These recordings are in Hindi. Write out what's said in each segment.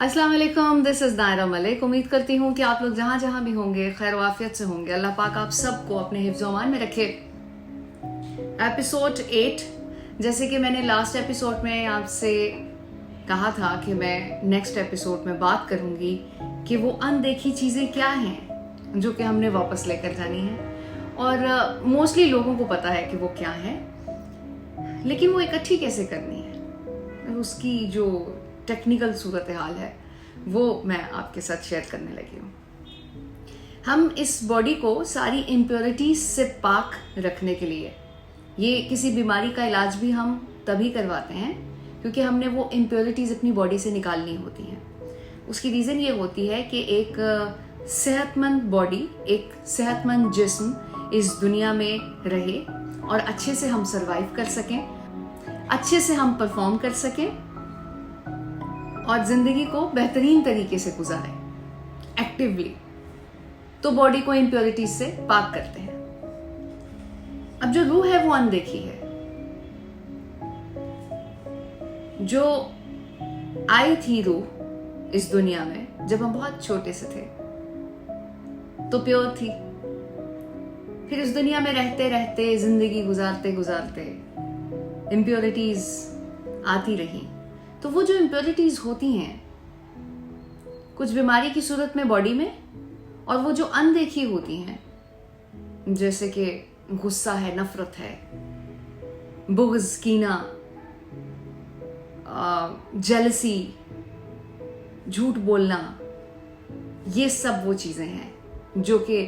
अस्सलाम वालेकुम, दिस इज नायरा मलिक। उम्मीद करती हूँ कि आप लोग जहाँ जहाँ भी होंगे खैर वाफियत से होंगे। अल्लाह पाक आप सबको अपने हिफ्ज़-ओ-अमान में रखे। एपिसोड 8, जैसे कि मैंने लास्ट एपिसोड में आपसे कहा था कि मैं नेक्स्ट एपिसोड में बात करूँगी कि वो अनदेखी चीज़ें क्या हैं जो कि हमने वापस लेकर जानी है। और मोस्टली लोगों को पता है कि वो क्या है, लेकिन वो इकट्ठी कैसे करनी है, उसकी जो टेक्निकल सूरत हाल है वो मैं आपके साथ शेयर करने लगी हूँ। हम इस बॉडी को सारी इम्प्योरिटीज से पाक रखने के लिए, ये किसी बीमारी का इलाज भी हम तभी करवाते हैं क्योंकि हमने वो इम्प्योरिटीज अपनी बॉडी से निकालनी होती हैं। उसकी रीज़न ये होती है कि एक सेहतमंद बॉडी, एक सेहतमंद जिस्म इस दुनिया में रहे और अच्छे से हम सरवाइव कर सकें, अच्छे से हम परफॉर्म कर सकें और जिंदगी को बेहतरीन तरीके से गुजारें एक्टिवली। तो बॉडी को इम्प्योरिटीज से पाक करते हैं। अब जो रूह है वो अनदेखी है। जो आई थी रूह इस दुनिया में जब हम बहुत छोटे से थे तो प्योर थी। फिर इस दुनिया में रहते रहते, जिंदगी गुजारते गुजारते इम्प्योरिटीज आती रही। तो वो जो इम्प्योरिटीज होती हैं कुछ बीमारी की सूरत में बॉडी में, और वो जो अनदेखी होती हैं जैसे कि गुस्सा है, नफरत है, बुग़्ज़, कीना, जेलसी, झूठ बोलना, ये सब वो चीजें हैं जो कि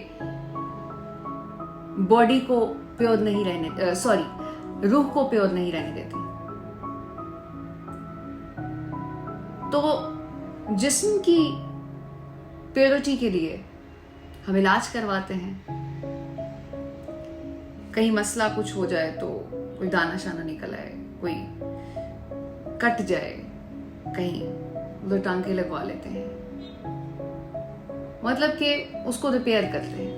बॉडी को प्योर नहीं रहने, रूह को प्योर नहीं रहने देती। तो जिस्म की प्योरिटी के लिए हम इलाज करवाते हैं। कहीं मसला कुछ हो जाए तो कोई दाना शाना निकल आए, कोई कट जाए, कहीं उधर टांके लगवा लेते हैं, मतलब कि उसको रिपेयर करते हैं।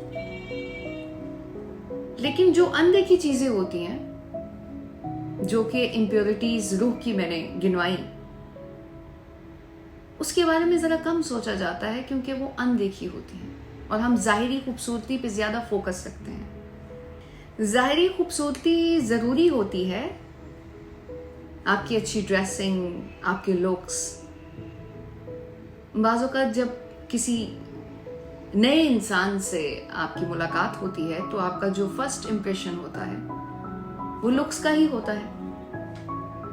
लेकिन जो अनदेखी चीजें होती हैं जो कि इम्प्योरिटीज रूह की मैंने गिनवाई, उसके बारे में जरा कम सोचा जाता है क्योंकि वो अनदेखी होती हैं और हम जाहिरी खूबसूरती पे ज्यादा फोकस रखते हैं। जाहिरी खूबसूरती जरूरी होती है, आपकी अच्छी ड्रेसिंग, आपके लुक्स। बाज़ औक़ात जब किसी नए इंसान से आपकी मुलाकात होती है तो आपका जो फर्स्ट इम्प्रेशन होता है वो लुक्स का ही होता है।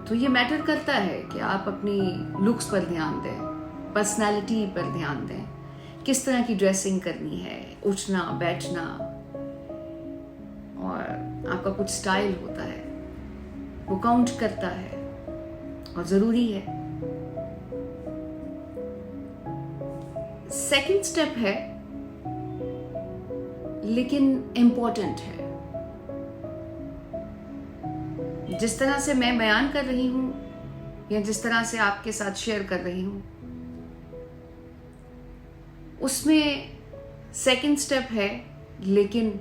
तो ये मैटर करता है कि आप अपनी लुक्स पर ध्यान दें, पर्सनालिटी पर ध्यान दें, किस तरह की ड्रेसिंग करनी है, उठना बैठना, और आपका कुछ स्टाइल होता है वो काउंट करता है और जरूरी है। सेकंड स्टेप है लेकिन इंपॉर्टेंट है। जिस तरह से मैं बयान कर रही हूं या जिस तरह से आपके साथ शेयर कर रही हूं उसमें सेकंड स्टेप है, लेकिन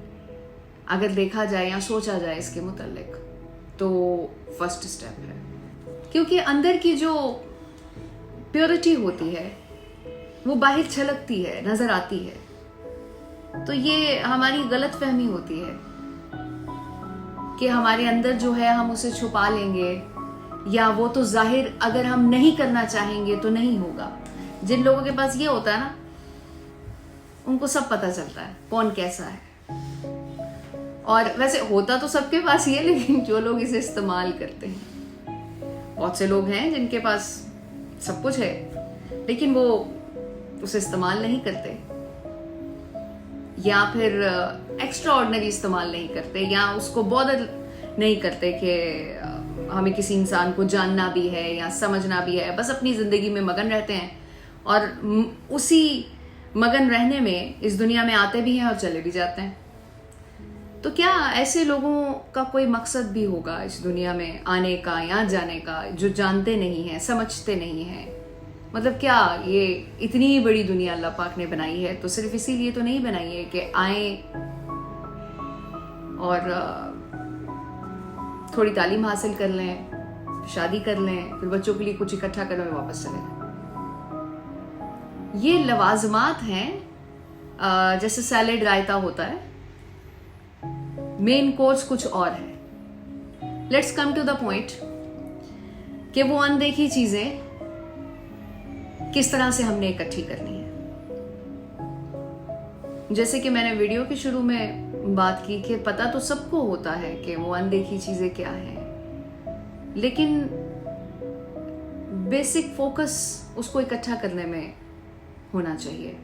अगर देखा जाए या सोचा जाए इसके मुतालिक तो फर्स्ट स्टेप है। क्योंकि अंदर की जो प्योरिटी होती है वो बाहर छलकती है, नजर आती है। तो ये हमारी गलत फहमी होती है कि हमारे अंदर जो है हम उसे छुपा लेंगे, या वो तो जाहिर अगर हम नहीं करना चाहेंगे तो नहीं होगा। जिन लोगों के पास ये होता है ना, उनको सब पता चलता है कौन कैसा है। और वैसे होता तो सबके पास ही है, लेकिन जो लोग इसे इस्तेमाल करते हैं, बहुत से लोग हैं जिनके पास सब कुछ है लेकिन वो उसे इस्तेमाल नहीं करते, या फिर एक्स्ट्रा ऑर्डिनरी इस्तेमाल नहीं करते, या उसको बॉदर नहीं करते कि हमें किसी इंसान को जानना भी है या समझना भी है। बस अपनी जिंदगी में मगन रहते हैं और उसी मगन रहने में इस दुनिया में आते भी हैं और चले भी जाते हैं। तो क्या ऐसे लोगों का कोई मकसद भी होगा इस दुनिया में आने का या जाने का, जो जानते नहीं हैं, समझते नहीं हैं? मतलब क्या ये इतनी बड़ी दुनिया अल्लाह पाक ने बनाई है तो सिर्फ इसीलिए तो नहीं बनाई है कि आए और थोड़ी तालीम हासिल कर लें, शादी कर लें, फिर बच्चों के लिए कुछ इकट्ठा करने में वापस चले जाएं। ये लवाजमात हैं, जैसे सैलेड रायता होता है, मेन कोर्स कुछ और है। Let's come to the point कि वो अनदेखी चीजें किस तरह से हमने इकट्ठी करनी है। जैसे कि मैंने वीडियो के शुरू में बात की कि पता तो सबको होता है कि वो अनदेखी चीजें क्या हैं, लेकिन बेसिक फोकस उसको इकट्ठा करने में होना चाहिए।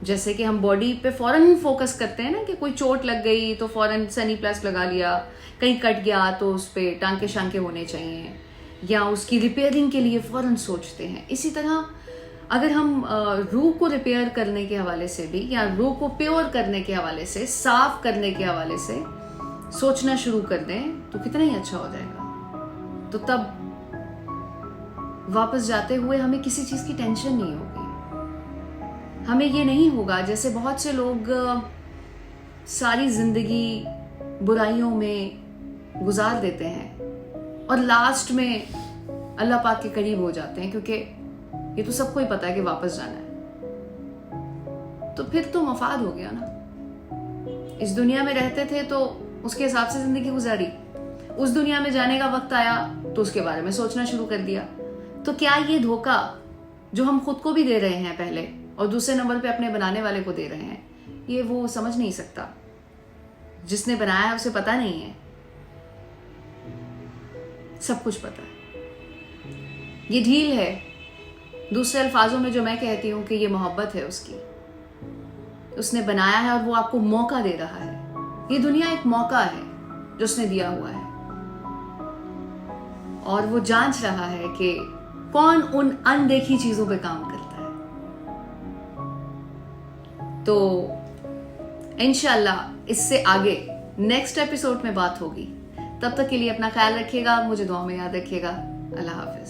जैसे कि हम बॉडी पे फौरन फोकस करते हैं ना, कि कोई चोट लग गई तो फौरन सनी प्लस लगा लिया, कहीं कट गया तो उस पे टांके शांके होने चाहिए, या उसकी रिपेयरिंग के लिए फौरन सोचते हैं। इसी तरह अगर हम रूह को रिपेयर करने के हवाले से भी, या रूह को प्योर करने के हवाले से, साफ करने के हवाले से सोचना शुरू कर दें तो कितना ही अच्छा हो जाएगा। तो तब वापस जाते हुए हमें किसी चीज की टेंशन नहीं होगी। हमें ये नहीं होगा, जैसे बहुत से लोग सारी जिंदगी बुराइयों में गुजार देते हैं और लास्ट में अल्लाह पाक के करीब हो जाते हैं, क्योंकि ये तो सबको ही पता है कि वापस जाना है। तो फिर तो मफाद हो गया ना। इस दुनिया में रहते थे तो उसके हिसाब से जिंदगी गुजारी, उस दुनिया में जाने का वक्त आया तो उसके बारे में सोचना शुरू कर दिया। तो क्या ये धोखा जो हम खुद को भी दे रहे हैं पहले, और दूसरे नंबर पे अपने बनाने वाले को दे रहे हैं, ये वो समझ नहीं सकता। जिसने बनाया है उसे पता नहीं है, सब कुछ पता है। ये ढील है, दूसरे अल्फाजों में जो मैं कहती हूं कि ये मोहब्बत है उसकी। उसने बनाया है और वो आपको मौका दे रहा है। ये दुनिया एक मौका है जो उसने दिया हुआ है, और वो जांच रहा है कि कौन उन अनदेखी चीजों पे काम करता है। तो इंशाल्लाह इससे आगे नेक्स्ट एपिसोड में बात होगी। तब तक के लिए अपना ख्याल रखिएगा, मुझे दुआ में याद रखिएगा। अल्लाह हाफिज।